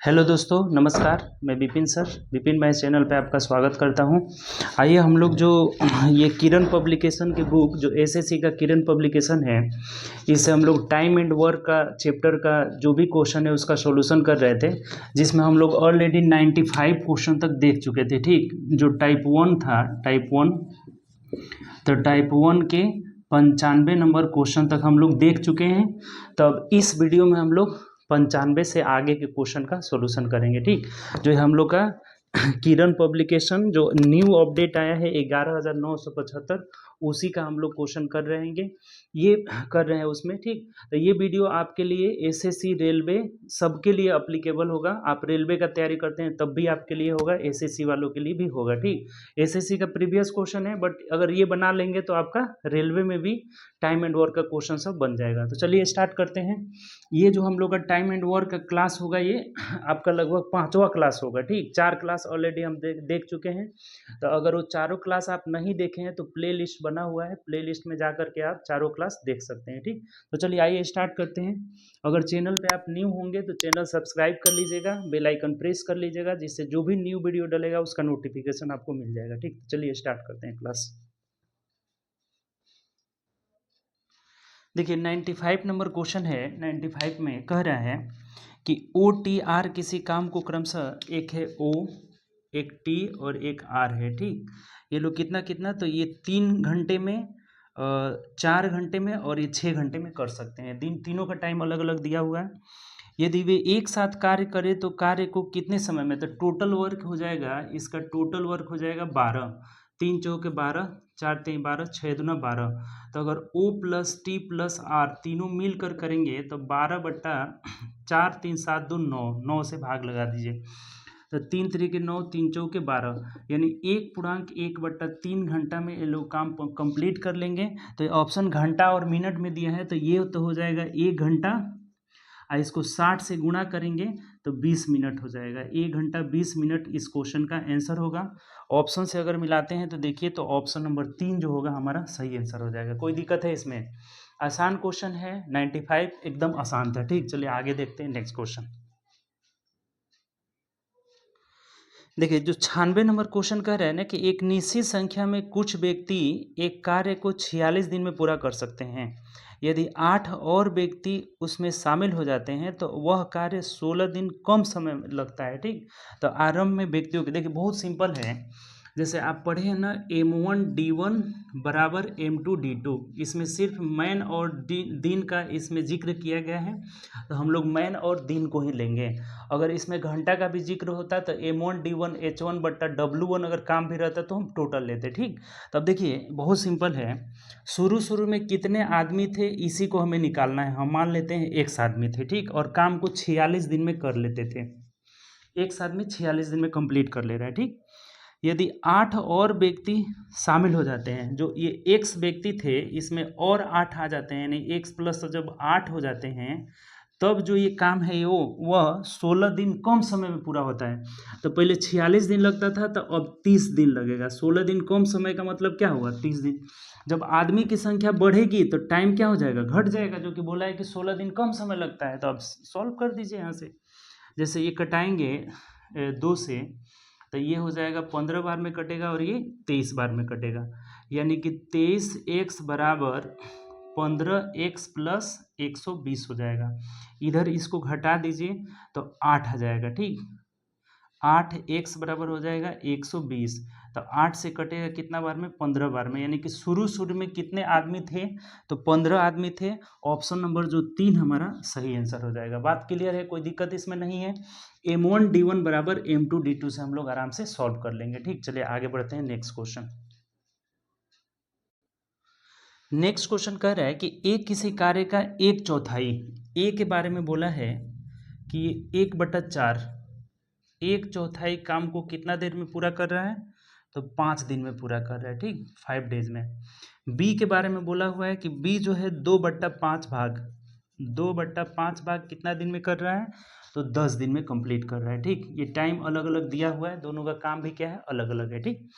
Hello दोस्तों, नमस्कार। मैं विपिन भाई चैनल पे आपका स्वागत करता हूं। आइए हम लोग जो ये किरण पब्लिकेशन की बुक जो एसएससी का किरण पब्लिकेशन है, इससे हम लोग टाइम एंड वर्क का चैप्टर का जो भी क्वेश्चन है उसका सॉल्यूशन कर रहे थे, जिसमें हम लोग ऑलरेडी 95 क्वेश्चन तक देख चुके थे। ठीक, जो टाइप 1 था, टाइप 1, तो टाइप 1 के 95 नंबर क्वेश्चन तक हम लोग देख चुके हैं। तब इस वीडियो में हम लोग 95 से आगे के क्वेश्चन का सॉल्यूशन करेंगे। ठीक, जो हम लोग का किरण पब्लिकेशन जो न्यू अपडेट आया है 11,975, उसी का हम लोग क्वेश्चन कर रहेंगे, ये कर रहे हैं उसमें। ठीक, तो ये वीडियो आपके लिए एसएससी रेलवे सबके लिए अप्लीकेबल होगा। आप रेलवे का तैयारी करते हैं तब भी आपके लिए होगा, एसएससी वालों के लिए भी होगा। ठीक, एसएससी का प्रीवियस क्वेश्चन है, बट अगर ये बना लेंगे तो आपका रेलवे में भी टाइम एंड वर्क का क्वेश्चन सब बन जाएगा। तो चलिए स्टार्ट करते हैं। ये जो हम लोग का टाइम एंड वर्क का क्लास होगा, ये आपका लगभग 5वां क्लास होगा। ठीक, 4 क्लास ऑलरेडी हम देख चुके हैं। तो अगर वो चारों क्लास आप नहीं देखे हैं तो प्ले लिस्ट बना हुआ है, प्ले लिस्ट में जा करके आप चारों क्लास देख सकते हैं। ठीक, तो चलिए आइए स्टार्ट करते हैं। अगर चैनल पे आप न्यू होंगे तो चैनल सब्सक्राइब कर लीजिएगा, बेल आइकन प्रेस कर लीजिएगा, जिससे जो भी न्यू वीडियो डलेगा उसका नोटिफिकेशन आपको मिल जाएगा। ठीक, तो चलिए स्टार्ट करते हैं क्लास। देखिए 95 नंबर क्वेश्चन है। 95 में कह रहा है कि ओ टी आर किसी काम को क्रमशः, एक है ओ, एक टी और एक आर है। ठीक, ये लोग कितना कितना, तो ये 3 घंटे में, 4 घंटे में और ये 6 घंटे में कर सकते हैं। तीनों का टाइम अलग अलग दिया हुआ है। यदि वे एक साथ कार्य करें तो कार्य को कितने समय में, तो टोटल वर्क हो जाएगा, इसका टोटल वर्क हो जाएगा 12, 3 चौके 12, 4 3 12, 6 दूना 12। तो अगर O plus T plus R तीनों मिलकर करेंगे तो 12/4, 3 7 2 9, 9 से भाग लगा दीजिए। तो 3 3 9, 3 चौके 12, यानी 1/1/3 घंटा में ये लोग काम कंप्लीट कर लेंगे। तो ऑप्शन घंटा और मिनट में दिया है, तो ये तो हो जाएगा 1 घंटा, और इसको 60 से गुणा करेंगे तो 20 मिनट हो जाएगा। 1 घंटा 20 मिनट इस क्वेश्चन का आंसर होगा। ऑप्शन से अगर मिलाते हैं तो देखिए, तो ऑप्शन नंबर 3 जो होगा हमारा सही आंसर हो जाएगा। कोई दिक्कत है इसमें? आसान क्वेश्चन है, 95 एकदम आसान था। ठीक, चलिए आगे देखते हैं नेक्स्ट क्वेश्चन। देखिए जो 96 नंबर क्वेश्चन कह रहा है ना कि एक निश्चित संख्या में कुछ व्यक्ति एक कार्य को 46 दिन में पूरा कर सकते हैं। यदि 8 और व्यक्ति उसमें शामिल हो जाते हैं तो वह कार्य 16 दिन कम समय में लगता है। ठीक, तो आरंभ में व्यक्तियों के, देखिए बहुत सिंपल है। जैसे आप पढ़े हैं ना, M1D1 बराबर M2D2, इसमें सिर्फ मैन और दिन का इसमें जिक्र किया गया है, तो हम लोग मैन और दिन को ही लेंगे। अगर इसमें घंटा का भी जिक्र होता तो M1D1 H1/W1 अगर काम भी रहता तो हम टोटल लेते। ठीक, तब देखिए बहुत सिंपल है। शुरू में कितने आदमी थे इसी को हमें निकालना है। हम मान लेते हैं X आदमी थे। ठीक, और काम को 46 दिन में कर लेते थे। X आदमी 46 दिन में कंप्लीट कर ले रहा है। ठीक, यदि 8 और व्यक्ति शामिल हो जाते हैं, जो ये X व्यक्ति थे इसमें और 8 आ जाते हैं, यानी X प्लस जब 8 हो जाते हैं तब जो ये काम है वह 16 दिन कम समय में पूरा होता है। तो पहले 46 दिन लगता था, तो अब 30 दिन लगेगा। 16 दिन कम समय का मतलब क्या हुआ, 30 दिन। जब आदमी की संख्या बढ़ेगी तो टाइम क्या हो जाएगा, घट जाएगा, जो कि बोला है कि 16 दिन कम समय लगता है। तो अब सॉल्व कर दीजिए यहाँ से। जैसे ये कटाएंगे 2 से, तो ये हो जाएगा 15 बार में कटेगा और ये 23 बार में कटेगा, यानी कि 23x बराबर 15x प्लस 120 हो जाएगा। इधर इसको घटा दीजिए तो 8 आ जाएगा। ठीक, 8x बराबर हो जाएगा 120, तो 8 से कटेगा कितना बार में, 15 बार में, यानी कि शुरू में कितने आदमी थे, तो 15 आदमी थे। ऑप्शन नंबर जो 3 हमारा सही आंसर हो जाएगा। बात क्लियर है, कोई दिक्कत इसमें नहीं है। M1D1 बराबर M2D2 से हम लोग आराम से सॉल्व कर लेंगे। ठीक, चलिए आगे बढ़ते हैं नेक्स्ट क्वेश्चन। नेक्स्ट क्वेश्चन कह रहा है कि एक किसी कार्य का 1/4, ए के बारे में बोला है कि 1/4, 1/4 काम को कितना देर में पूरा कर रहा है, तो 5 दिन में पूरा कर रहा है। ठीक, 5 डेज में। बी के बारे में बोला हुआ है कि बी जो है 2/5 भाग, 2/5 भाग कितना दिन में कर रहा है, तो 10 दिन में कंप्लीट कर रहा है। ठीक, ये टाइम अलग अलग दिया हुआ है, दोनों का काम भी क्या है, अलग अलग है। ठीक,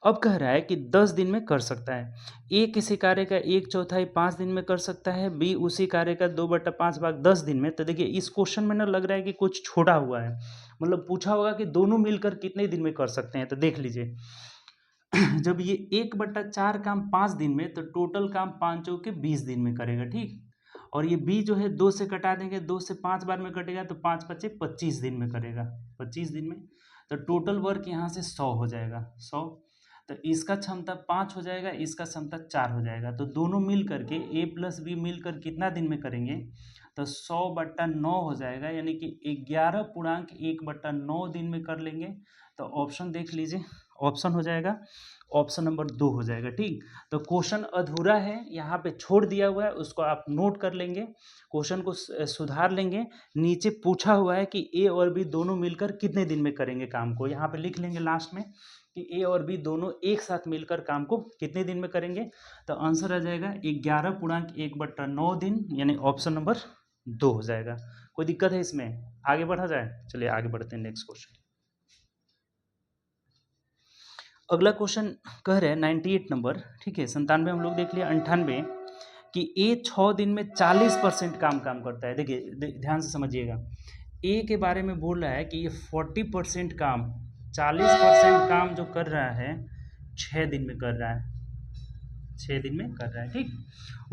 अब कह रहा है कि 10 दिन में कर सकता है। ए किसी कार्य का 1/4 5 दिन में कर सकता है, बी उसी कार्य का 2/5 भाग 10 दिन में। तो देखिए इस क्वेश्चन में ना लग रहा है कि कुछ छोड़ा हुआ है, मतलब पूछा होगा कि दोनों मिलकर कितने दिन में कर सकते हैं। तो देख लीजिए जब ये 1/4 काम 5 दिन में, तो टोटल काम 5 चौके 20 दिन में करेगा। ठीक, और ये बी जो है 2 से कटा देंगे, 2 से 5 बार में कटेगा, तो 5 पचे 25 दिन में करेगा, 25 दिन में। तो टोटल वर्क यहाँ से 100 हो जाएगा, 100। तो इसका क्षमता 5 हो जाएगा, इसका क्षमता 4 हो जाएगा। तो दोनों मिल करके ए प्लस बी मिलकर कितना दिन में करेंगे, तो 100/9 हो जाएगा, यानी कि 11.1/9 दिन में कर लेंगे। तो ऑप्शन देख लीजिए, ऑप्शन हो जाएगा, ऑप्शन नंबर 2 हो जाएगा। ठीक, तो क्वेश्चन अधूरा है, यहाँ पे छोड़ दिया हुआ है, उसको आप नोट कर लेंगे, क्वेश्चन को सुधार लेंगे। नीचे पूछा हुआ है कि ए और बी दोनों मिलकर कितने दिन में करेंगे काम को, यहाँ पे लिख लेंगे लास्ट में कि ए और बी दोनों एक साथ मिलकर काम को कितने दिन में करेंगे। तो आंसर आ जाएगा 11.1/9 दिन, यानी ऑप्शन नंबर 2 हो जाएगा। कोई दिक्कत है इसमें, आगे बढ़ा जाए? चलिए आगे बढ़ते हैं, नेक्स्ट क्वेश्चन। अगला क्वेश्चन कह रहे हैं 98 नंबर, ठीक है, 97 हम लोग देख लिया, 98 कि ए 6 दिन में 40% काम करता है। देखिए ध्यान से समझिएगा, ए के बारे में बोल रहा है कि ये 40% काम, 40% काम जो कर रहा है 6 दिन में कर रहा है, 6 दिन में कर रहा है। ठीक,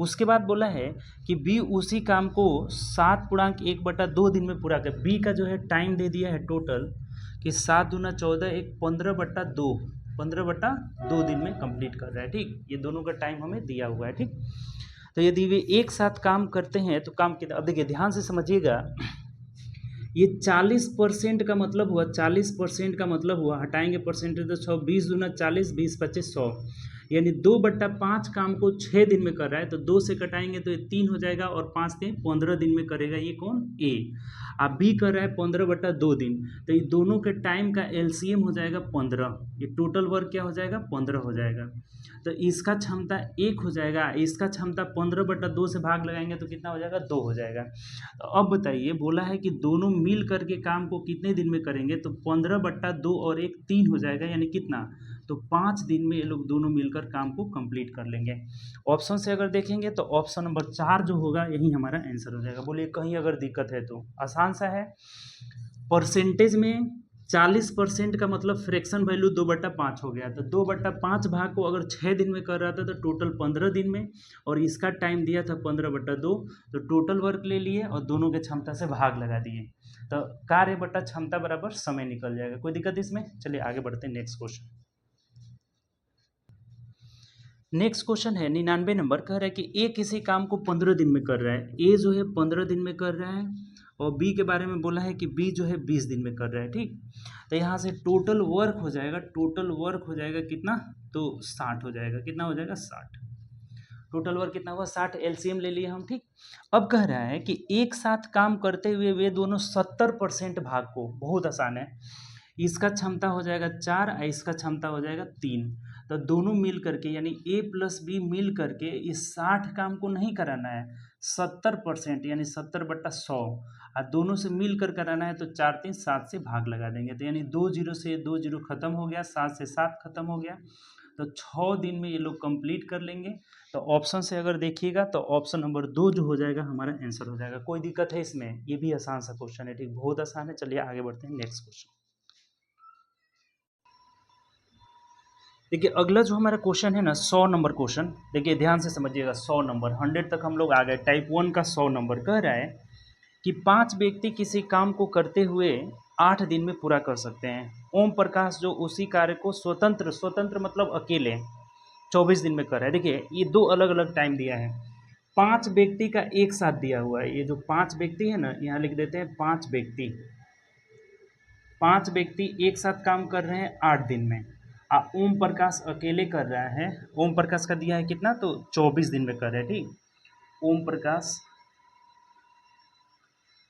उसके बाद बोला है कि बी उसी काम को 7.1/2 दिन में पूरा कर। बी का जो है टाइम दे दिया है टोटल कि 7 दूना 14, एक 15/2, 15/2 दिन में कंप्लीट कर रहा है। ठीक, ये दोनों का टाइम हमें दिया हुआ है। ठीक, तो यदि वे एक साथ काम करते हैं तो काम कितना, अब देखिए ध्यान से समझिएगा, ये 40% का मतलब हुआ, 40% का मतलब हुआ, हटाएंगे परसेंटेज तो 6, 20 दूना 40, 20 25 100, यानी 2/5 काम को 6 दिन में कर रहा है। तो 2 से कटाएंगे तो ये 3 हो जाएगा, और 5 दिन 15 दिन में करेगा। ये कौन, ए। अब बी कर रहा है 15/2 दिन, तो ये दोनों के टाइम का एलसीएम हो जाएगा 15, ये टोटल वर्क क्या हो जाएगा, 15 हो जाएगा। तो इसका क्षमता 1 हो जाएगा, इसका क्षमता 15/2 से भाग लगाएंगे तो कितना हो जाएगा, 2 हो जाएगा। तो अब बताइए, बोला है कि दोनों मिल करके काम को कितने दिन में करेंगे, तो 15/2 और 1 3 हो जाएगा, यानी कितना, तो 5 दिन में ये लोग दोनों मिलकर काम को कंप्लीट कर लेंगे। ऑप्शन से अगर देखेंगे तो ऑप्शन नंबर 4 जो होगा यही हमारा आंसर हो जाएगा। बोलिए कहीं अगर दिक्कत है तो, आसान सा है। परसेंटेज में 40% का मतलब फ्रैक्शन वैल्यू 2/5 हो गया, तो 2/5 भाग को अगर 6 दिन में कर रहा था तो टोटल 15 दिन में, और इसका टाइम दिया था 15/2, तो टोटल वर्क ले लिए और दोनों के क्षमता से भाग लगा दिए, तो कार्य बटा क्षमता बराबर समय निकल जाएगा। कोई दिक्कत इसमें? चलिए आगे बढ़ते हैं, नेक्स्ट क्वेश्चन। नेक्स्ट क्वेश्चन है 99 नंबर, कह रहा है कि ए किसी काम को 15 दिन में कर रहा है, ए जो है 15 दिन में कर रहा है, और बी के बारे में बोला है कि बी जो है 20 दिन में कर रहा है। ठीक, तो यहाँ से टोटल वर्क हो जाएगा, टोटल वर्क हो जाएगा कितना, तो 60 हो जाएगा। कितना हो जाएगा, 60। टोटल वर्क कितना हुआ, 60, एलसीएम ले लिए हम। ठीक, अब कह रहा है कि एक साथ काम करते हुए वे दोनों 70% भाग को, बहुत आसान है, इसका क्षमता हो जाएगा 4 और इसका क्षमता हो जाएगा 3, तो दोनों मिल करके, यानी ए प्लस बी मिल करके इस 60 काम को नहीं कराना है, 70% यानी 70/100, और दोनों से मिल कर कराना है, तो 4 3 7 से भाग लगा देंगे, तो यानी 2 0 से 2 0 खत्म हो गया, 7 से 7 खत्म हो गया, तो 6 दिन में ये लोग कंप्लीट कर लेंगे। तो ऑप्शन से अगर देखिएगा तो ऑप्शन नंबर 2 जो हो जाएगा हमारा आंसर हो जाएगा। कोई दिक्कत है इसमें? ये भी आसान सा क्वेश्चन है। ठीक, बहुत आसान है। चलिए आगे बढ़ते हैं, नेक्स्ट क्वेश्चन। देखिए अगला जो हमारा क्वेश्चन है ना, 100 नंबर क्वेश्चन, देखिए ध्यान से समझिएगा, 100 नंबर, 100 तक हम लोग आ गए। टाइप 1 का 100 नंबर कह रहा है कि 5 व्यक्ति किसी काम को करते हुए 8 दिन में पूरा कर सकते हैं। ओम प्रकाश जो उसी कार्य को स्वतंत्र, स्वतंत्र मतलब अकेले 24 दिन में कर रहा है। देखिए ये दो अलग अलग टाइम दिया है, 5 व्यक्ति का एक साथ दिया हुआ है। ये जो 5 व्यक्ति है ना, यहाँ लिख देते हैं 5 व्यक्ति, 5 व्यक्ति एक साथ काम कर रहे हैं 8 दिन में। ओम प्रकाश अकेले कर रहा है, ओम प्रकाश का दिया है कितना, तो 24 दिन में कर रहा है। ठीक, ओम प्रकाश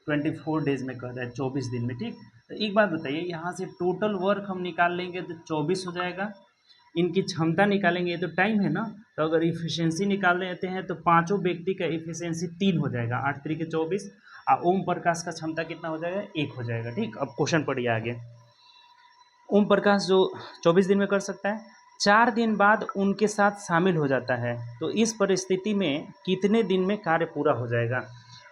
24 डेज में कर रहा है, 24 दिन में। ठीक, तो एक बात बताइए, यहाँ से टोटल वर्क हम निकाल लेंगे तो 24 हो जाएगा, इनकी क्षमता निकालेंगे, ये तो टाइम है ना, तो अगर इफिशियंसी निकाल लेते हैं तो पांचों व्यक्ति का इफिशियंसी 3 हो जाएगा, 8 3 के 24, ओम प्रकाश का क्षमता कितना हो जाएगा, 1 हो जाएगा। ठीक, अब क्वेश्चन पढ़िए आगे। ओम प्रकाश जो 24 दिन में कर सकता है, 4 दिन बाद उनके साथ शामिल हो जाता है, तो इस परिस्थिति में कितने दिन में कार्य पूरा हो जाएगा।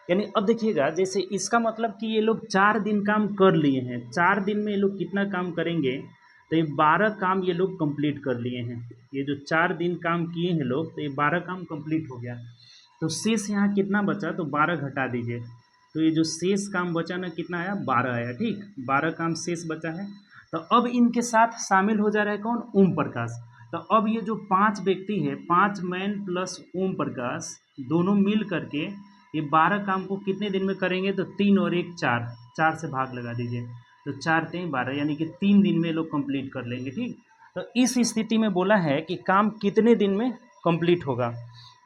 यानी अब देखिएगा, जैसे इसका मतलब कि ये लोग 4 दिन काम कर लिए हैं, 4 दिन में ये लोग कितना काम करेंगे, तो ये 12 काम ये लोग कंप्लीट कर लिए हैं। ये जो 4 दिन काम किए हैं लोग, तो ये 12 काम कंप्लीट हो गया। तो शेष यहाँ कितना बचा, तो 12 घटा दीजिए, तो ये जो शेष काम बचा ना, कितना आया, 12 आया। ठीक, 12 काम शेष बचा है। तो अब इनके साथ शामिल हो जा रहा है कौन, ओम प्रकाश। तो अब ये जो 5 व्यक्ति है, 5 मैन प्लस ओम प्रकाश, दोनों मिल करके ये 12 काम को कितने दिन में करेंगे, तो 3 और 1 4, 4 से भाग लगा दीजिए, तो 4 3 12, यानी कि 3 दिन में लोग कंप्लीट कर लेंगे। ठीक, तो इस स्थिति में बोला है कि काम कितने दिन में कंप्लीट होगा,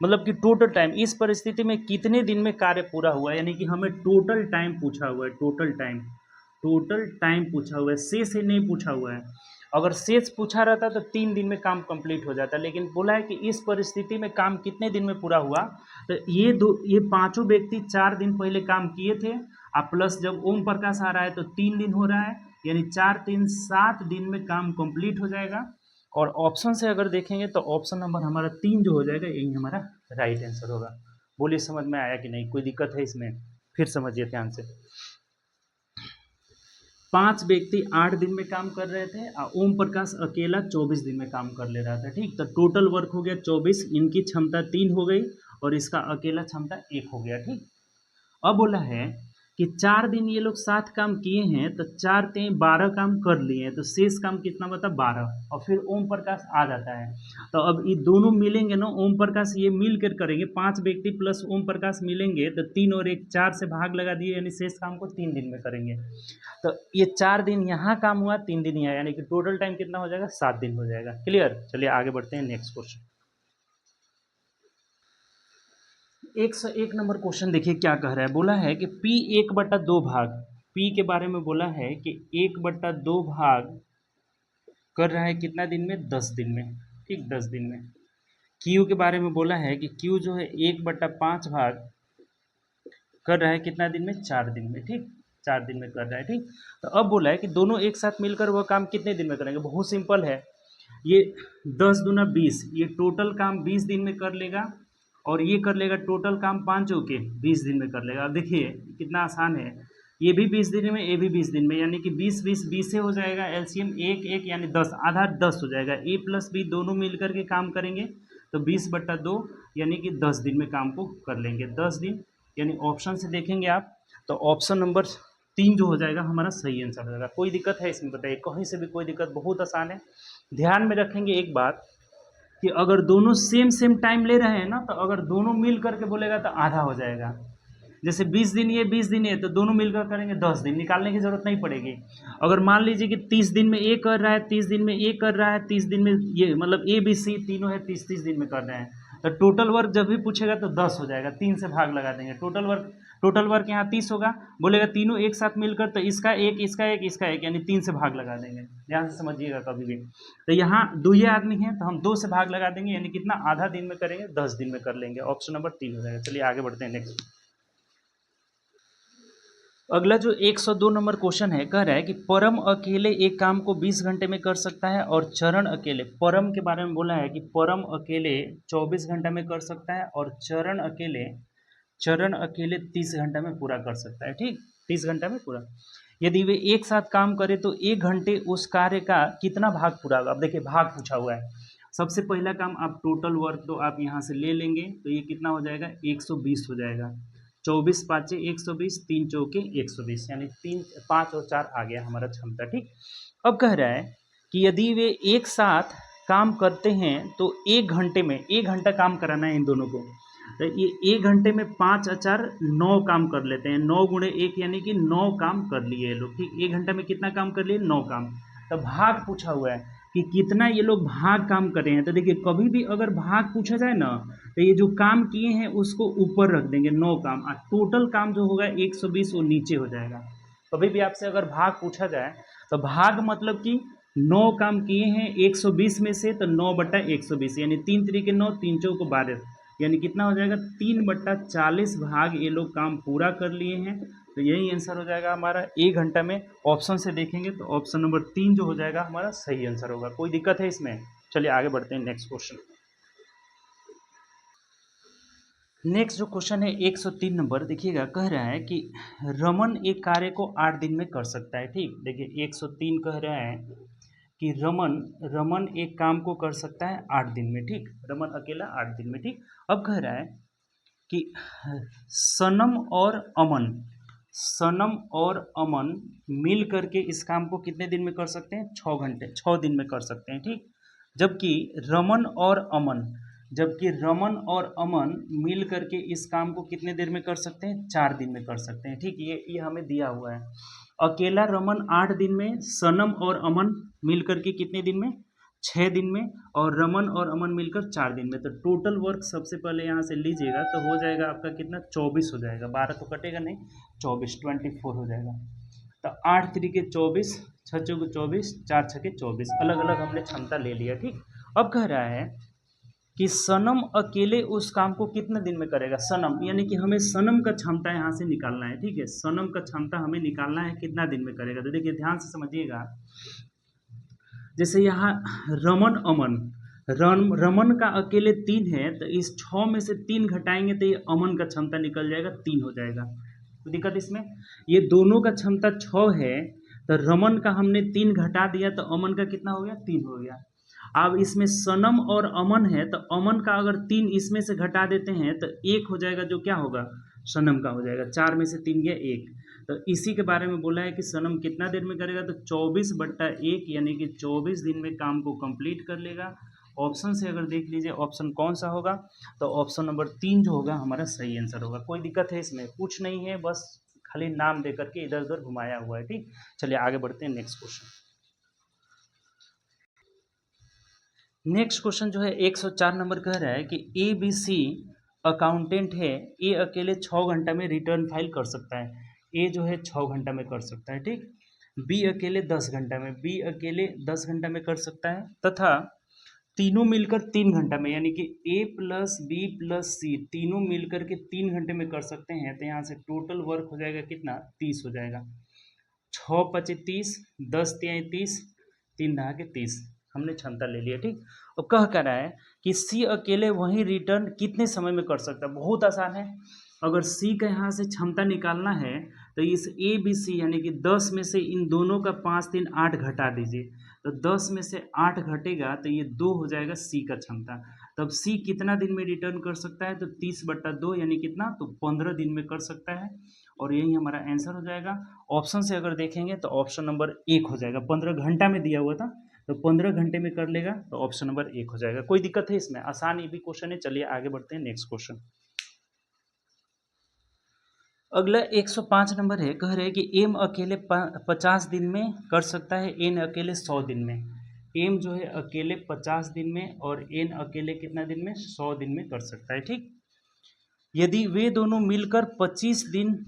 मतलब कि टोटल टाइम, इस परिस्थिति में कितने दिन में कार्य पूरा हुआ, यानी कि हमें टोटल टाइम पूछा हुआ है, टोटल टाइम पूछा हुआ है, शेष से नहीं पूछा हुआ है। अगर शेष पूछा रहता तो 3 दिन में काम कंप्लीट हो जाता, लेकिन बोला है कि इस परिस्थिति में काम कितने दिन में पूरा हुआ। तो ये पांचों व्यक्ति 4 दिन पहले काम किए थे, प्लस जब ओम प्रकाश आ रहा है तो 3 दिन हो रहा है, यानी 4 3 7 दिन में काम कंप्लीट हो जाएगा। और ऑप्शन से अगर देखेंगे तो ऑप्शन नंबर हमारा 3 जो हो जाएगा, यही हमारा राइट आंसर होगा। बोलिए समझ में आया कि नहीं, कोई दिक्कत है इसमें, फिर समझिए ध्यान से। 5 व्यक्ति 8 दिन में काम कर रहे थे, ओम प्रकाश अकेला 24 दिन में काम कर ले रहा था। ठीक, तो टोटल वर्क हो गया 24, इनकी क्षमता 3 हो गई और इसका अकेला क्षमता 1 हो गया। ठीक, अब बोला है कि 4 दिन ये लोग साथ काम किए हैं, तो 4 3 12 काम कर लिए हैं, तो शेष काम कितना बता, 12, और फिर ओम प्रकाश आ जाता है। तो अब ये दोनों मिलेंगे ना, ओम प्रकाश ये मिल कर करेंगे, 5 व्यक्ति प्लस ओम प्रकाश मिलेंगे, तो 3 और 1 4 से भाग लगा दिए, यानी शेष काम को 3 दिन में करेंगे। तो ये 4 दिन यहाँ काम हुआ, 3 दिन यहाँ, यानी कि टोटल टाइम कितना हो जाएगा, 7 दिन हो जाएगा। क्लियर, चलिए आगे बढ़ते हैं नेक्स्ट क्वेश्चन। 101 नंबर क्वेश्चन देखिए क्या कह रहा है, बोला है कि P 1/2 भाग, P के बारे में बोला है कि 1/2 भाग कर रहा है कितना दिन में, 10 दिन में। ठीक, 10 दिन में। Q के बारे में बोला है कि Q जो है 1/5 भाग कर रहा है कितना दिन में, 4 दिन में। ठीक, 4 दिन में कर रहा है। ठीक, तो अब बोला है कि दोनों एक साथ मिलकर वह काम कितने दिन में करेंगे। बहुत सिंपल है, ये 10 दूना 20, ये टोटल काम 20 दिन में कर लेगा, और ये कर लेगा टोटल काम 5 के 20 दिन में कर लेगा। अब देखिए कितना आसान है, ये भी 20 दिन में, ये भी 20 दिन में, यानी कि 20 20 20 से हो जाएगा एलसीएम 1 1, यानी 10, आधा 10 हो जाएगा। ए प्लस बी दोनों मिलकर के काम करेंगे, तो 20/2, यानी कि 10 दिन में काम को कर लेंगे, 10 दिन। यानी ऑप्शन से देखेंगे आप, तो ऑप्शन नंबर 3 जो हो जाएगा हमारा सही आंसर हो जाएगा। कोई दिक्कत है इसमें, बताइए, कहीं से भी कोई दिक्कत, बहुत आसान है। ध्यान में रखेंगे एक बात कि अगर दोनों सेम टाइम ले रहे हैं ना, तो अगर दोनों मिल करके बोलेगा तो आधा हो जाएगा। जैसे 20 दिन ये 20 दिन ये, तो दोनों मिलकर करेंगे 10 दिन, निकालने की जरूरत नहीं पड़ेगी। अगर मान लीजिए कि 30 दिन में ये कर रहा है, 30 दिन में ये कर रहा है, 30 दिन में ये, मतलब ए बी सी तीनों है, 30 दिन में कर रहे हैं, तो टोटल वर्क जब भी पूछेगा तो 10 हो जाएगा, 3 से भाग लगा देंगे। टोटल वर्क यहाँ 30 होगा, बोलेगा तीनों एक साथ मिलकर, तो इसका एक इसका एक इसका एक, यानी 3 से भाग लगा देंगे। ध्यान से समझिएगा कभी भी। तो यहाँ 2 ही आदमी हैं, तो हम 2 से भाग लगा देंगे, यानी कितना, आधा दिन में करेंगे, 10 दिन में कर लेंगे। ऑप्शन नंबर 3 हो जाएगा। चलिए आगे बढ़ते हैं नेक्स्ट। अगला जो 102 नंबर क्वेश्चन है, कह रहा है कि परम अकेले एक काम को 20 घंटे में कर सकता है, और चरण अकेले, परम के बारे में बोला है कि परम अकेले 24 घंटा में कर सकता है, और चरण अकेले 30 घंटा में पूरा कर सकता है। ठीक, 30 घंटा में पूरा। यदि वे एक साथ काम करें तो 1 घंटे उस कार्य का कितना भाग पूरा होगा। अब देखिए भाग पूछा हुआ है। सबसे पहला काम आप टोटल वर्क तो आप यहाँ से ले लेंगे, तो ये कितना हो जाएगा, 120 हो जाएगा। 24 5 120, 3 चौके 120, यानी 3 5 और 4 आ गया हमारा क्षमता। ठीक, अब कह रहा है कि यदि वे एक साथ काम करते हैं तो 1 घंटे में, 1 घंटा काम कराना है इन दोनों को, तो ये 1 घंटे में 5 4 9 काम कर लेते हैं, 9 गुणे 1, यानी कि 9 काम कर लिए लोग। ठीक, 1 घंटे में कितना काम कर लिए, 9 काम। तो भाग पूछा हुआ है कि कितना ये लोग भाग काम कर रहे हैं। तो देखिए कभी भी अगर भाग पूछा जाए ना, तो ये जो काम किए हैं उसको ऊपर रख देंगे, 9 काम, और टोटल काम जो होगा 120 वो नीचे हो जाएगा। कभी भी आपसे अगर भाग पूछा जाए तो भाग मतलब कि 9 काम किए हैं 120 में से, तो 9/120, यानी 3 3 के 9, 3 चौको 12, यानी कितना हो जाएगा 3/40 भाग ये लोग काम पूरा कर लिए हैं। तो यही आंसर हो जाएगा हमारा 1 घंटा में। ऑप्शन से देखेंगे तो ऑप्शन नंबर 3 जो हो जाएगा हमारा सही आंसर होगा। कोई दिक्कत है इसमें? चलिए आगे बढ़ते हैं नेक्स्ट क्वेश्चन। नेक्स्ट जो क्वेश्चन है 103 नंबर, देखिएगा कह रहा है कि रमन एक कार्य को 8 दिन में कर सकता है। ठीक, देखिए 103 कह रहा है कि रमन रमन एक काम को कर सकता है 8 दिन में। ठीक, रमन अकेला 8 दिन में। ठीक, अब कह रहा है कि सनम और अमन मिल करके इस काम को कितने दिन में कर सकते हैं? 6 दिन में कर सकते हैं। ठीक, जबकि रमन और अमन मिल करके इस काम को कितने देर में कर सकते हैं? 4 दिन में कर सकते हैं। ठीक, ये हमें दिया हुआ है। अकेला रमन 8 दिन में, सनम और अमन मिल करके कितने दिन में? 6 दिन में, और रमन और अमन मिलकर 4 दिन में। तो टोटल वर्क सबसे पहले यहाँ से लीजिएगा तो हो जाएगा आपका कितना? 24 हो जाएगा। 12 तो कटेगा नहीं, 24 हो जाएगा। तो 8 तिरिके 24, 6 चौके 24, 4 छके 24, अलग अलग हमने क्षमता ले लिया। ठीक, अब कह रहा है कि सनम अकेले उस काम को कितने दिन में करेगा? सनम यानी कि हमें सनम का क्षमता यहाँ से निकालना है। ठीक है, सनम का क्षमता हमें निकालना है, कितना दिन में करेगा। तो देखिए ध्यान से समझिएगा, जैसे यहाँ रमन का अकेले 3 है, तो इस 6 में से 3 घटाएंगे तो ये अमन का क्षमता निकल जाएगा, 3 हो जाएगा। तो दिक्कत इसमें, ये दोनों का क्षमता 6 है, तो रमन का हमने 3 घटा दिया तो अमन का कितना हो गया? 3 हो गया। अब इसमें सनम और अमन है, तो अमन का अगर 3 इसमें से घटा देते हैं तो 1 हो जाएगा, जो क्या होगा? सनम का हो जाएगा। 4 में से 3 गया 1, तो इसी के बारे में बोला है कि सनम कितना देर में करेगा? तो 24/1 यानी कि 24 दिन में काम को कंप्लीट कर लेगा। ऑप्शन से अगर देख लीजिए ऑप्शन कौन सा होगा, तो ऑप्शन नंबर 3 जो होगा हमारा सही आंसर होगा। कोई दिक्कत है इसमें? कुछ नहीं है, बस खाली नाम दे करके इधर उधर घुमाया हुआ है। ठीक, चलिए आगे बढ़ते हैं नेक्स्ट क्वेश्चन। नेक्स्ट क्वेश्चन जो है 104 नंबर कह रहा है कि ABC अकाउंटेंट है, ए अकेले 6 घंटा में रिटर्न फाइल कर सकता है। ए जो है 6 घंटा में कर सकता है। ठीक, बी अकेले 10 घंटा में, बी अकेले 10 घंटा में कर सकता है, तथा तीनों मिलकर 3 घंटा में, यानी कि ए प्लस बी प्लस सी तीनों मिलकर के 3 घंटे में कर सकते हैं। तो यहाँ से टोटल वर्क हो जाएगा कितना? 30 हो जाएगा। 6 पचे 30, 10 तिहाई 30, 3 दहाके 30 हमने क्षमता ले लिया। ठीक, और कह कर रहा है कि सी अकेले वही रिटर्न कितने समय में कर सकता है? बहुत आसान है। अगर सी का यहाँ से क्षमता निकालना है तो इस ए बी सी यानी कि 10 में से इन दोनों का 5 3 8 घटा दीजिए, तो 10 में से 8 घटेगा तो ये 2 हो जाएगा सी का क्षमता। तब सी कितना दिन में रिटर्न कर सकता है? तो 30/2 यानी कितना? तो 15 दिन में कर सकता है, और यही हमारा आंसर हो जाएगा। ऑप्शन से अगर देखेंगे तो ऑप्शन नंबर 1 हो जाएगा। 15 घंटा में दिया हुआ था, तो 15 घंटे में कर लेगा, तो ऑप्शन नंबर 1 हो जाएगा। कोई दिक्कत है इसमें? आसान ये भी क्वेश्चन है। चलिए आगे बढ़ते हैं नेक्स्ट क्वेश्चन। अगला 105 नंबर है, कह रहे हैं कि एम अकेले 50 दिन में कर सकता है, एन अकेले 100 दिन में। एम जो है अकेले 50 दिन में और एन अकेले कितना दिन में? 100 दिन में कर सकता है। ठीक, यदि वे दोनों मिलकर 25 दिन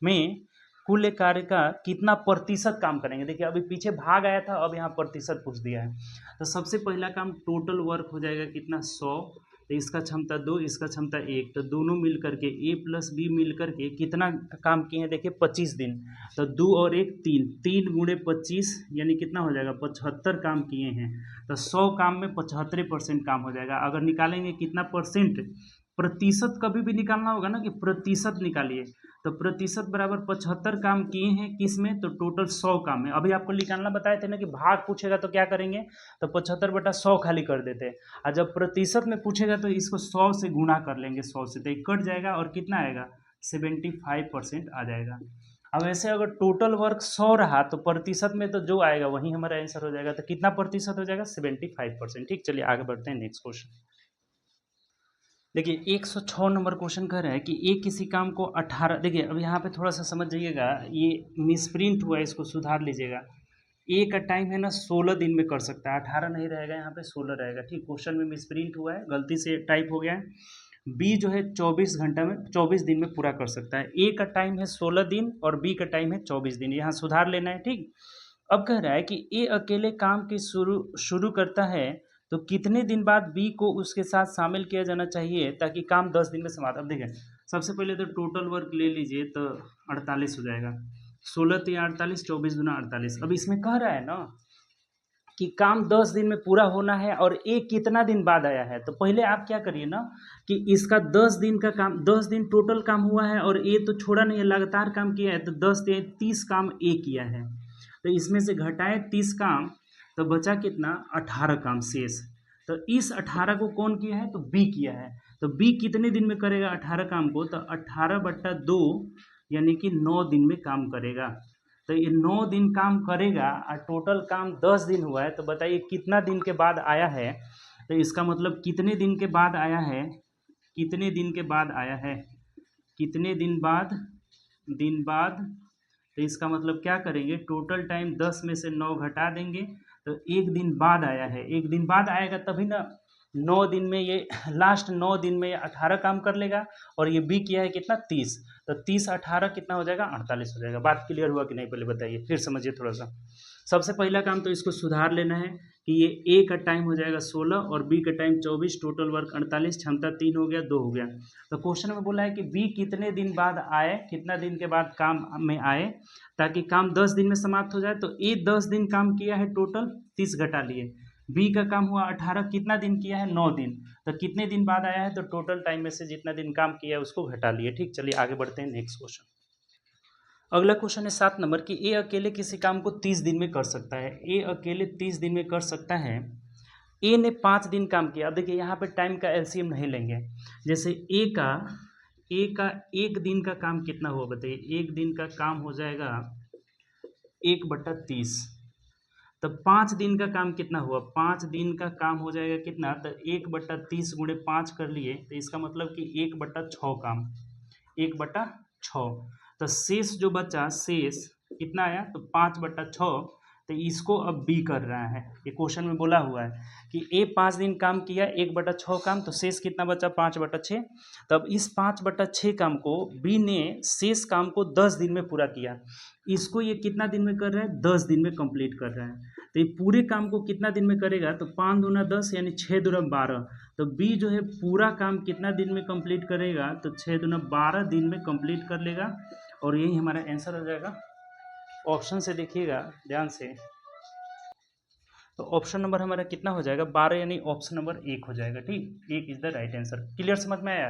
में कुल कार्य का कितना प्रतिशत काम करेंगे? देखिए अभी पीछे भाग आया था, अब यहाँ प्रतिशत पूछ दिया है। तो सबसे पहला काम टोटल वर्क हो जाएगा कितना? 100, तो इसका क्षमता 2, इसका क्षमता 1, तो दोनों मिल करके ए प्लस बी मिल करके कितना काम किए हैं? देखिए 25 दिन, तो 2 और 1 3, 3 गुणे 25 यानी कितना हो जाएगा? 75 काम किए हैं। तो 100 काम में 75% काम हो जाएगा। अगर निकालेंगे कितना परसेंट? प्रतिशत कभी भी निकालना होगा ना, कि प्रतिशत निकालिए, तो प्रतिशत बराबर 75 काम किए हैं किस में? तो टोटल 100 काम में। अभी आपको निकालना बताए थे ना कि भाग पूछेगा तो क्या करेंगे? तो 75/100 खाली कर देते हैं, और जब प्रतिशत में पूछेगा तो इसको 100 से गुणा कर लेंगे, 100 से, तो ये कट जाएगा और कितना आएगा? 75% आ जाएगा। अब ऐसे अगर टोटल वर्क 100 रहा तो प्रतिशत में तो जो आएगा वही हमारा आंसर हो जाएगा। तो कितना प्रतिशत हो जाएगा? 75%। ठीक, चलिए आगे बढ़ते हैं नेक्स्ट क्वेश्चन। देखिए 106 नंबर क्वेश्चन कह रहा है कि एक किसी काम को 18, देखिए अब यहाँ पे थोड़ा सा समझ जाइएगा, ये मिसप्रिंट हुआ है, इसको सुधार लीजिएगा। ए का टाइम है ना 16 दिन में कर सकता है, 18 नहीं रहेगा, यहाँ पे 16 रहेगा। ठीक, क्वेश्चन में मिसप्रिंट हुआ है, गलती से टाइप हो गया है। बी जो है 24 घंटा में 24 दिन में पूरा कर सकता है। ए का टाइम है 16 दिन और बी का टाइम है 24 दिन, यहाँ सुधार लेना है। ठीक, अब कह रहा है कि ए अकेले काम की शुरू करता है तो कितने दिन बाद बी को उसके साथ शामिल किया जाना चाहिए ताकि काम 10 दिन में समाप्त। अब देखिए सबसे पहले तो टोटल वर्क ले लीजिए तो 48 हो जाएगा, 16 3 48, 24 दूना 48। अब इसमें कह रहा है ना कि काम 10 दिन में पूरा होना है और ये कितना दिन बाद आया है। तो पहले आप क्या करिए ना कि इसका 10 दिन का काम, 10 दिन टोटल काम हुआ है और ये तो छोड़ा नहीं है, लगातार काम किया है, तो 10 से 30 काम ए किया है। तो इसमें से घटाए 30 काम तो बचा कितना, 18 काम शेष। तो इस 18 को कौन किया है, तो बी किया है। तो बी कितने दिन में करेगा 18 काम को, तो 18/2 यानी कि 9 दिन में काम करेगा। तो ये 9 दिन काम करेगा और टोटल काम 10 दिन हुआ है। तो बताइए कितना दिन के बाद आया है। तो इसका मतलब कितने दिन के बाद आया है, कितने दिन के बाद आया है, कितने दिन बाद। तो इसका मतलब क्या करेंगे, टोटल टाइम 10 में से 9 घटा देंगे तो एक दिन बाद आया है। एक दिन बाद आएगा तभी ना 9 दिन में ये लास्ट 9 दिन में ये 18 काम कर लेगा और ये बी किया है कितना, 30। तो 30 18 कितना हो जाएगा, 48 हो जाएगा। बात क्लियर हुआ कि नहीं, पहले बताइए फिर समझिए थोड़ा सा। सबसे पहला काम तो इसको सुधार लेना है कि ये ए का टाइम हो जाएगा 16 और बी का टाइम 24, टोटल वर्क 48, क्षमता 3 हो गया, 2 हो गया। तो क्वेश्चन में बोला है कि बी कितने दिन बाद आए, कितना दिन के बाद काम में आए ताकि काम 10 दिन में समाप्त हो जाए। तो ए 10 दिन काम किया है टोटल, 30 घटा लिए। बी का काम हुआ 18, कितना दिन किया है, 9 दिन। तो कितने दिन बाद आया है, तो टोटल टाइम में से जितना दिन काम किया है उसको घटा लिए। ठीक, चलिए आगे बढ़ते हैं नेक्स्ट क्वेश्चन। अगला क्वेश्चन है 7 नंबर की, ए अकेले किसी काम को 30 दिन में कर सकता है। ए अकेले 30 दिन में कर सकता है। ए ने 5 दिन काम किया। अब देखिए यहाँ पे टाइम का एलसीएम नहीं लेंगे। जैसे ए का एक दिन का काम कितना हुआ बताइए, एक दिन का काम हो जाएगा 1/30। तो 5 दिन का काम कितना हुआ, 5 दिन का काम हो जाएगा कितना, तो 1/30 गुणे 5 कर लिए। तो इसका मतलब कि 1/6 काम, 1/6। तो शेष जो बचा, शेष कितना आया, तो 5/6। तो इसको अब बी कर रहा है। ये क्वेश्चन में बोला हुआ है कि ए 5 दिन काम किया, 1/6 काम, तो शेष कितना बचा, 5/6। तब इस 5/6 काम को बी ने शेष काम को 10 दिन में पूरा किया। इसको ये कितना दिन में कर रहा है, 10 दिन में कंप्लीट कर रहा है। तो ये पूरे काम को कितना दिन में करेगा, तो 5 दूना 10 यानी 6 दूना 12। तो बी जो है पूरा काम कितना दिन में कंप्लीट करेगा, तो 6 दूना 12 दिन में कंप्लीट कर लेगा और यही हमारा आंसर हो जाएगा। ऑप्शन से देखिएगा ध्यान से, तो ऑप्शन नंबर हमारा कितना हो जाएगा, 12, यानी ऑप्शन नंबर 1 हो जाएगा। ठीक, 1 is the right answer. Clear, समझ में आया।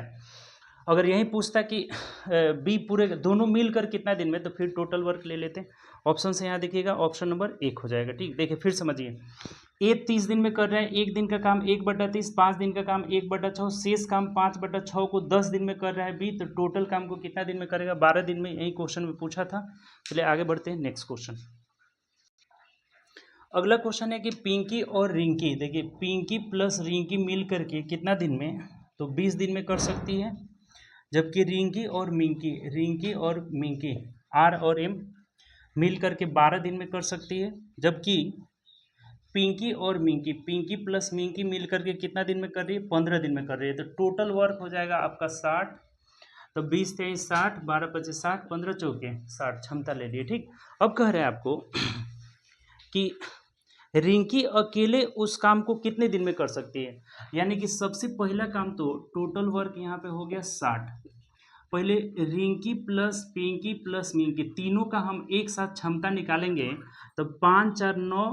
अगर यही पूछता कि बी पूरे दोनों मिलकर कितना दिन में, तो फिर टोटल वर्क ले लेते हैं। ऑप्शन से यहाँ देखिएगा ऑप्शन नंबर 1 हो जाएगा। ठीक, देखिए फिर समझिए, ए 30 दिन में कर रहा है, एक दिन का काम 1/30, 5 दिन का काम 1/6, शेष काम 5/6 को 10 दिन में कर रहा है बी। तो टोटल काम को कितना दिन में करेगा, 12 दिन में। यही क्वेश्चन में पूछा था। चलिए आगे बढ़ते हैं नेक्स्ट क्वेश्चन। अगला क्वेश्चन है कि पिंकी और रिंकी, देखिए पिंकी प्लस रिंकी मिल करके कितना दिन में, तो 20 दिन में कर सकती है। जबकि रिंकी और मिंकी आर और एम मिल करके 12 दिन में कर सकती है। जबकि पिंकी और मिंकी, पिंकी प्लस मिंकी मिल करके कितना दिन में कर रही है, 15 दिन में कर रही है। तो टोटल वर्क हो जाएगा आपका 60। तो 20 23 60, 12 25 60, 15 चौके 60, क्षमता ले लिए। ठीक, अब कह रहे हैं आपको कि रिंकी अकेले उस काम को कितने दिन में कर सकती है। यानी कि सबसे पहला काम तो टोटल वर्क यहाँ पे हो गया 60। पहले रिंकी प्लस पिंकी प्लस मिंकी तीनों का हम एक साथ क्षमता निकालेंगे। तो 5 4 9,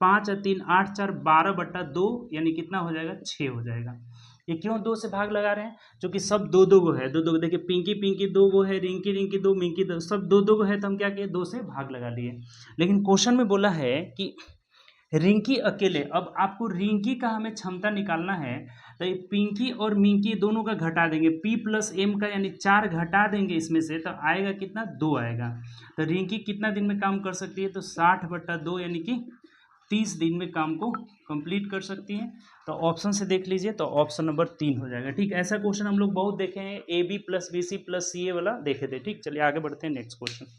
5 और 3 8, 4 12/2 यानी कितना हो जाएगा, 6 हो जाएगा। ये क्यों 2 से भाग लगा रहे हैं, क्योंकि सब 2-2 गो है, 2-2 देखिए पिंकी 2 गो है, रिंकी 2, मिंकी 2, सब 2-2 गो है। तो हम क्या किए, 2 से भाग लगा लिए। लेकिन क्वेश्चन में बोला है कि रिंकी अकेले, अब आपको रिंकी का हमें क्षमता निकालना है। तो ये पिंकी और मिंकी दोनों का घटा देंगे, पी प्लस एम का यानी 4 घटा देंगे इसमें से, तो आएगा कितना, 2 आएगा। तो रिंकी कितना दिन में काम कर सकती है, तो 60/2 यानी कि 30 दिन में काम को कंप्लीट कर सकती है। तो ऑप्शन से देख लीजिए, तो ऑप्शन नंबर 3 हो जाएगा। ठीक, ऐसा क्वेश्चन हम लोग बहुत देखे हैं, A B plus B C plus C A वाला देखे थे। ठीक, चलिए आगे बढ़ते हैं नेक्स्ट क्वेश्चन।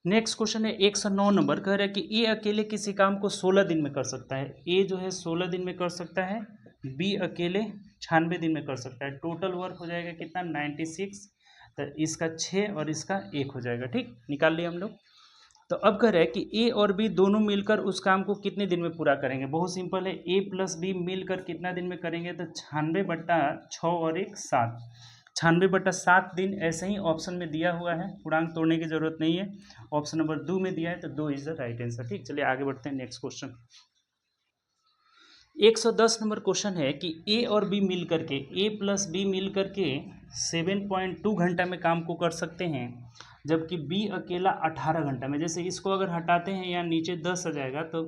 नेक्स्ट क्वेश्चन है 109 नंबर, कह रहा है कि ए अकेले किसी काम को 16 दिन में कर सकता है। ए जो है 16 दिन में कर सकता है, बी अकेले 96 दिन में कर सकता है। टोटल वर्क हो जाएगा कितना, 96। तो इसका 6 और इसका 1 हो जाएगा। ठीक, निकाल लिए हम लोग। तो अब कह रहे हैं कि ए और बी दोनों मिलकर उस काम को कितने दिन में पूरा करेंगे। बहुत सिंपल है, ए प्लस बी मिलकर कितना दिन में करेंगे, तो 96/6 और 1 7, 96/7 दिन ऐसे ही ऑप्शन में दिया हुआ है, पूर्णांक तोड़ने की जरूरत नहीं है। ऑप्शन नंबर 2 में दिया है, तो 2 इज द राइट आंसर। ठीक, चलिए आगे बढ़ते हैं नेक्स्ट क्वेश्चन। 110 नंबर क्वेश्चन है कि ए और बी मिल करके, ए प्लस बी मिल करके 7.2 घंटा में काम को कर सकते हैं, जबकि बी अकेला 18 घंटा में। जैसे इसको अगर हटाते हैं यहाँ नीचे 10 आ जाएगा, तो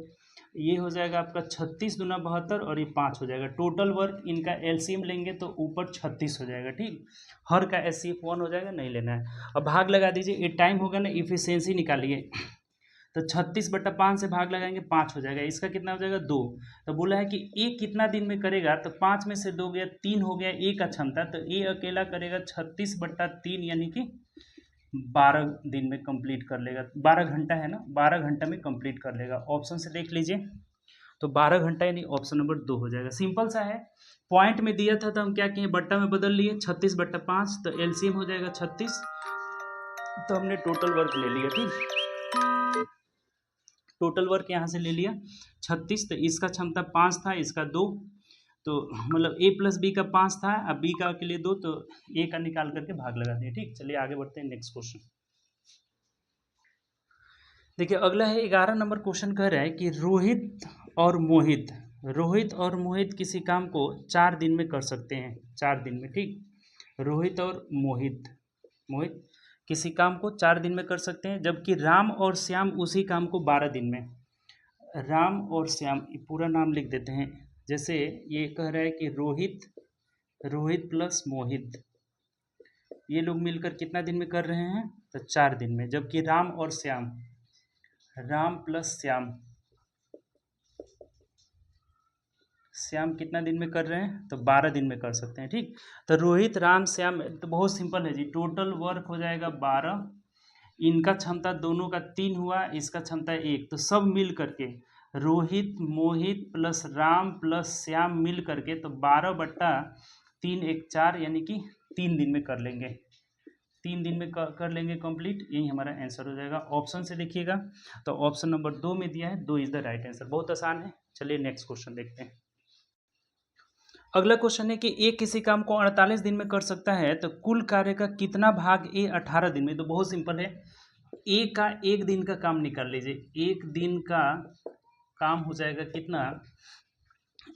ये हो जाएगा आपका 36 दूना 72 और ये 5 हो जाएगा। टोटल वर्क इनका एलसीएम लेंगे तो ऊपर 36 हो जाएगा। ठीक, हर का एचसीएफ 1 हो जाएगा, नहीं लेना है। अब भाग लगा दीजिए, ये टाइम होगा ना, इफिशियंसी निकालिए, तो 36/5 से भाग लगाएंगे 5 हो जाएगा। इसका कितना हो जाएगा 2। तो बोला है कि ए कितना दिन में करेगा, तो 5 में से 2 गया, 3 हो गया ए का क्षमता, तो ए अकेला करेगा 36/3 यानी कि 12 दिन में कंप्लीट कर लेगा। 12 घंटा है ना, 12 घंटा में कंप्लीट कर लेगा। ऑप्शन से देख लीजिए, तो 12 घंटा यानी ऑप्शन नंबर 2 हो जाएगा। सिंपल सा है, पॉइंट में दिया था तो हम क्या किए, बट्टा में बदल लिए, 36/5, तो एलसीएम हो जाएगा 36, तो हमने टोटल वर्क ले लिया। ठीक, टोटल वर्क यहाँ से ले लिया 36, तो इसका क्षमता 5 था, इसका 2, तो मतलब ए प्लस बी का 5 था, अब बी का के लिए 2, तो ए का निकाल करके भाग लगा दिए। ठीक, चलिए आगे बढ़ते हैं नेक्स्ट क्वेश्चन। देखिए अगला है 11 नंबर क्वेश्चन, कह रहा है कि रोहित और मोहित किसी काम को 4 दिन में कर सकते हैं, 4 दिन में। ठीक, रोहित और मोहित किसी काम को 4 दिन में कर सकते हैं, जबकि राम और श्याम उसी काम को 12 दिन में। राम और श्याम, ये पूरा नाम लिख देते हैं। जैसे ये कह रहा है कि रोहित प्लस मोहित, ये लोग मिलकर कितना दिन में कर रहे हैं, तो 4 दिन में। जबकि राम और श्याम, राम प्लस श्याम कितना दिन में कर रहे हैं, तो 12 दिन में कर सकते हैं। ठीक, तो रोहित राम श्याम, तो बहुत सिंपल है जी, टोटल वर्क हो जाएगा 12, इनका क्षमता दोनों का 3 हुआ, इसका क्षमता 1, तो सब मिल करके रोहित मोहित प्लस राम प्लस श्याम मिल करके तो 12/3 1 4 यानी कि 3 दिन में कर लेंगे, 3 दिन में कर लेंगे कंप्लीट। यही हमारा आंसर हो जाएगा। ऑप्शन से देखिएगा, तो ऑप्शन नंबर 2 में दिया है, 2 इज द राइट आंसर। बहुत आसान है। चलिए नेक्स्ट क्वेश्चन देखते हैं। अगला क्वेश्चन है कि ए किसी काम को 48 दिन में कर सकता है, तो कुल कार्य का कितना भाग ए 18 दिन में। तो बहुत सिंपल है, ए का 1 दिन का काम निकाल लीजिए। 1 दिन का काम हो जाएगा कितना,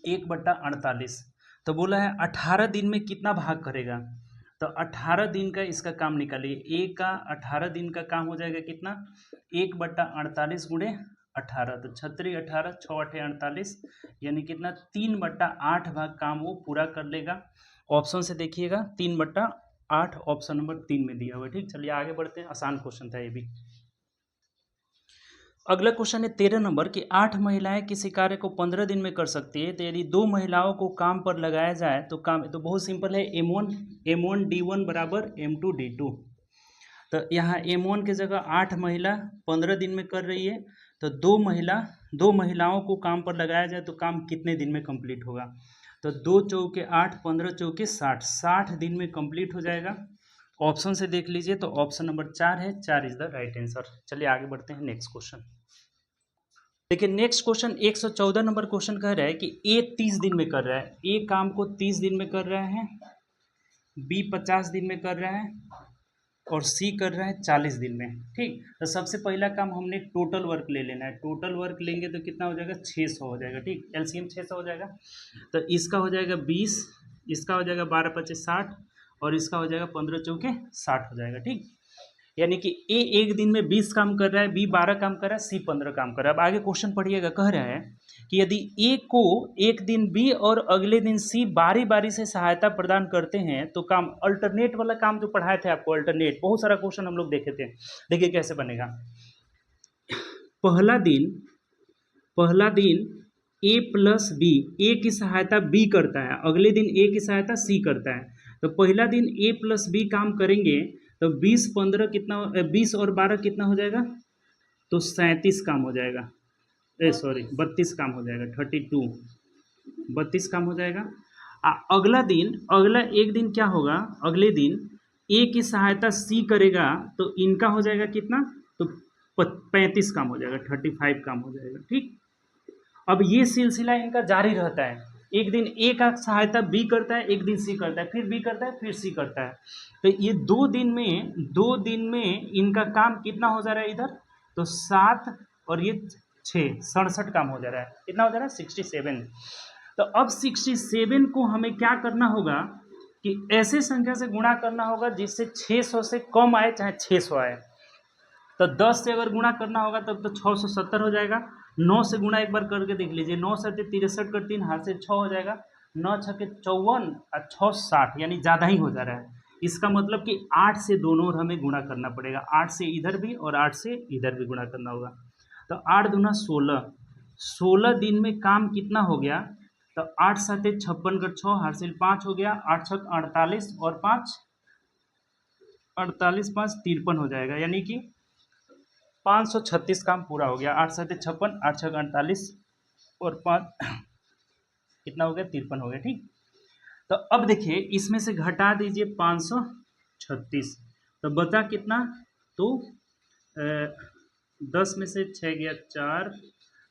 1/48। तो बोला है 18 दिन में कितना भाग करेगा, तो 18 दिन का इसका काम निकालिए। ए का 18 दिन का काम हो जाएगा कितना, 1/48 गुणे 18, तो 36 18 6 8 48 यानी कितना 3/8 भाग काम वो पूरा कर लेगा। ऑप्शन से देखिएगा 3/8 ऑप्शन नंबर 3 में दिया हुआ है। ठीक, चलिए आगे बढ़ते हैं। आसान क्वेश्चन था ये भी। अगला क्वेश्चन है 13 नंबर कि 8 महिलाएं किसी कार्य को 15 दिन में कर सकती है, तो यदि 2 महिलाओं को काम पर लगाया जाए तो काम, तो बहुत सिंपल है, M1 D1 बराबर M2 D2। तो यहाँ M1 की जगह 8 महिला 15 दिन में कर रही है, तो 2 महिलाओं को काम पर लगाया जाए तो काम कितने दिन में कंप्लीट होगा, तो 2 चौके 8 15 चौके 60 दिन में कंप्लीट हो जाएगा। ऑप्शन से देख लीजिए, तो ऑप्शन नंबर 4 है, 4 इज द राइट आंसर। चलिए आगे बढ़ते हैं नेक्स्ट क्वेश्चन। देखिए नेक्स्ट क्वेश्चन 114 नंबर क्वेश्चन कह रहा है कि ए 30 दिन में कर रहा है, ए काम को 30 दिन में कर रहा है, बी 50 दिन में कर रहा है और सी कर रहा है 40 दिन में। ठीक, तो सबसे पहला काम हमने टोटल वर्क ले लेना है। टोटल वर्क लेंगे तो कितना हो जाएगा, 600 हो जाएगा। ठीक, एलसीएम 600 हो जाएगा, तो इसका हो जाएगा 20, इसका हो जाएगा 12 25 60 और इसका हो जाएगा 15 चौके 60 हो जाएगा। ठीक, यानी कि ए 1 दिन में 20 काम कर रहा है, बी 12 काम कर रहा है, सी 15 काम कर रहा है। अब आगे क्वेश्चन पढ़िएगा, कह रहा है कि यदि ए को एक दिन बी और अगले दिन सी बारी बारी से सहायता प्रदान करते हैं तो काम, अल्टरनेट वाला काम जो पढ़ाए थे आपको, अल्टरनेट, बहुत सारा क्वेश्चन हम लोग देखे थे। देखिए कैसे बनेगा। पहला दिन ए प्लस बी, ए की सहायता बी करता है, अगले दिन ए की सहायता सी करता है। तो पहला दिन ए प्लस बी काम करेंगे तो 20 15 कितना, 20 और 12 कितना हो जाएगा, तो 37 काम हो जाएगा, 32 काम हो जाएगा, 32 काम हो जाएगा। अगला एक दिन क्या होगा, अगले दिन ए की सहायता सी करेगा तो इनका हो जाएगा कितना, तो 35 काम हो जाएगा, 35 काम हो जाएगा। ठीक, अब ये सिलसिला इनका जारी रहता है, एक दिन ए का सहायता बी करता है, एक दिन सी करता है, फिर बी करता है, फिर सी करता है। तो ये 2 दिन में इनका काम कितना हो जा रहा है इधर, तो 7 और ये 6, 67 काम हो जा रहा है। कितना हो जा रहा है, 67। तो अब 67 को हमें क्या करना होगा कि ऐसे संख्या से गुणा करना होगा जिससे 600 से कम आए चाहे 600 आए। तो 10 से अगर गुणा करना होगा तब तो 670 हो जाएगा। 9 से गुणा एक बार करके देख लीजिए, 9 7 63 कर 3 हाथ से 6 हो जाएगा, 9 6 54 और 6 60, यानी ज़्यादा ही हो जा रहा है। इसका मतलब कि 8 से दोनों ओर हमें गुणा करना पड़ेगा, 8 से इधर भी और 8 से इधर भी गुणा करना होगा। तो 8 दूना 16, 16 दिन में काम कितना हो गया, तो 8 7 56 कर 6 हासिल 5 हो गया, 8 6 48 और 5 48 5 53 हो जाएगा, यानी कि 536 काम पूरा हो गया। 8 7 56, 8 6 48 और 5 कितना हो गया, 53 हो गया। ठीक, तो अब देखिए इसमें से घटा दीजिए 536, तो बचा कितना, तो 10 में से 6 गया 4,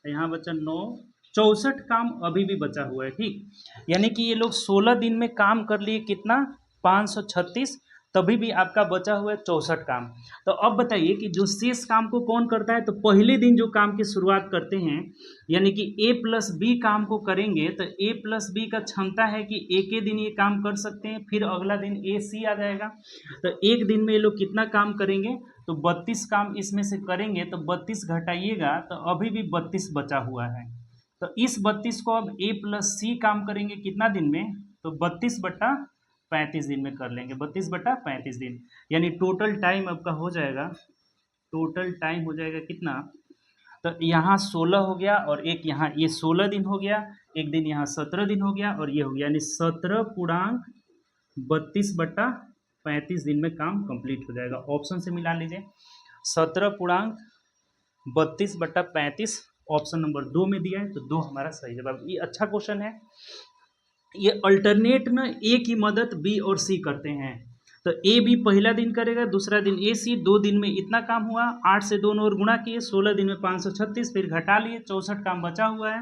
यहाँ बचा 9, 64 काम अभी भी बचा हुआ है। ठीक, यानी कि ये लोग 16 दिन में काम कर लिए कितना, 536, तभी भी आपका बचा हुआ है 64 काम। तो अब बताइए कि जो शेष काम को कौन करता है, तो पहले दिन जो काम की शुरुआत करते हैं, यानी कि ए प्लस बी काम को करेंगे, तो ए प्लस बी का क्षमता है कि एक ही दिन ये काम कर सकते हैं, फिर अगला दिन ए सी आ जाएगा। तो एक दिन में ये लोग कितना काम करेंगे, तो 32 काम इसमें से करेंगे, तो 32 घटाइएगा तो अभी भी 32 बचा हुआ है। तो इस 32 को अब ए प्लस सी काम करेंगे कितना दिन में, तो 32/35 दिन में कर लेंगे, 32/35 दिन, यानी टोटल टाइम आपका हो जाएगा, टोटल टाइम हो जाएगा कितना, तो यहाँ 16 हो गया और एक यहाँ ये 16 दिन हो गया, एक दिन यहाँ 17 दिन हो गया और ये हो गया, यानी 17/32/35 दिन में काम कंप्लीट हो जाएगा। ऑप्शन से मिला लीजिए, 17/32/35 ऑप्शन नंबर 2 में दिया है, तो 2 हमारा सही जवाब। ये अच्छा क्वेश्चन है। ये अल्टरनेट में ए की मदद बी और सी करते हैं, तो ए बी पहला दिन करेगा, दूसरा दिन ए सी, 2 दिन में इतना काम हुआ, 8 से दोनों ओर गुणा किए, 16 दिन में 536, फिर घटा लिए, 64 काम बचा हुआ है।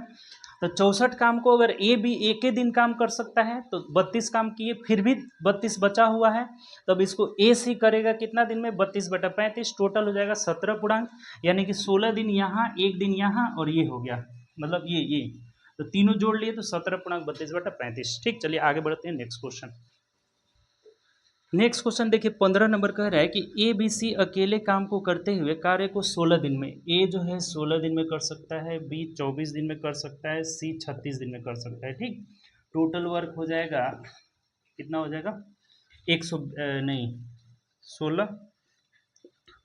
तो 64 काम को अगर ए बी एक ही दिन काम कर सकता है, तो 32 काम किए, फिर भी 32 बचा हुआ है, तब इसको ए सी करेगा कितना दिन में, 32/35, टोटल हो जाएगा 17 पूर्णांक, यानी कि 16 दिन यहाँ, एक दिन यहाँ और ये हो गया, मतलब ये तो तीनों जोड़ लिए तो 17/32/35। ठीक, चलिए आगे बढ़ते हैं नेक्स्ट क्वेश्चन। नेक्स्ट क्वेश्चन देखिए 15 नंबर कह रहा है कि ए बी सी अकेले काम को करते हुए कार्य को 16 दिन में, ए जो है 16 दिन में कर सकता है, बी 24 दिन में कर सकता है, सी 36 दिन में कर सकता है। ठीक, टोटल वर्क हो जाएगा कितना हो जाएगा, 100 नहीं 16,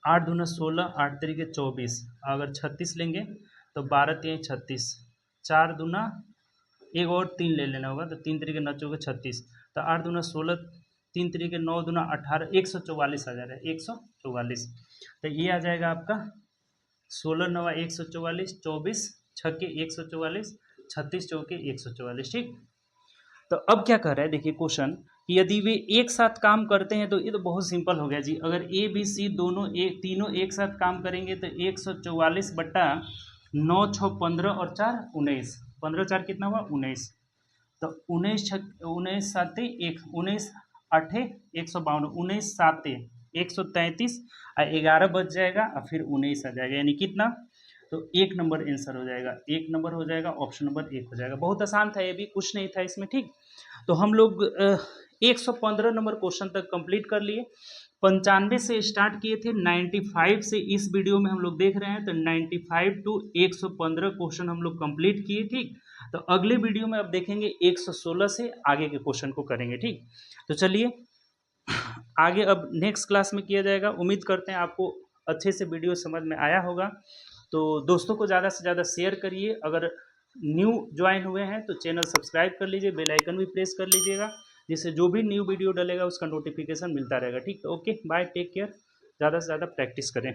8 दूना 16, 8 तरीके 24, अगर 36 लेंगे तो 12 3 36, 4 दूना एक और 3 ले लेना होगा, तो 3 तरीके 9 चौके 36, तो 8 दूना 16, 3 तरीके 9 दूना 18, 144 आ जा रहा है, 144। तो ये आ जाएगा आपका 16 9 144, 24 छक्के 144, 36 चौके 144। ठीक, तो अब क्या कर रहा है देखिए क्वेश्चन कि यदि वे एक साथ काम करते हैं, तो ये तो बहुत सिंपल हो गया जी, अगर ए बी सी तीनों एक साथ काम करेंगे तो 144/9 6 15 और 4 19, 15 4 कितना हुआ 19, तो 19 7 1 19 8 152, 19 7 133 और 11 बच जाएगा और फिर 19 आ जाएगा, यानी कितना, तो 1 नंबर आंसर हो जाएगा, 1 नंबर हो जाएगा, ऑप्शन नंबर 1 हो जाएगा। बहुत आसान था ये भी, कुछ नहीं था इसमें। ठीक, तो हम लोग 115 नंबर क्वेश्चन तक कंप्लीट कर लिए। 95 से स्टार्ट किए थे, 95 से इस वीडियो में हम लोग देख रहे हैं, तो 95 टू 115 क्वेश्चन हम लोग कंप्लीट किए। ठीक, तो अगले वीडियो में अब देखेंगे 116 से आगे के क्वेश्चन को करेंगे। ठीक, तो चलिए आगे अब नेक्स्ट क्लास में किया जाएगा। उम्मीद करते हैं आपको अच्छे से वीडियो समझ में आया होगा, तो दोस्तों को ज़्यादा से ज़्यादा शेयर करिए। अगर न्यू ज्वाइन हुए हैं तो चैनल सब्सक्राइब कर लीजिए, बेल आइकन भी प्रेस कर लीजिएगा, जिससे जो भी न्यू वीडियो डलेगा उसका नोटिफिकेशन मिलता रहेगा। ठीक, तो ओके बाय, टेक केयर, ज़्यादा से ज़्यादा प्रैक्टिस करें।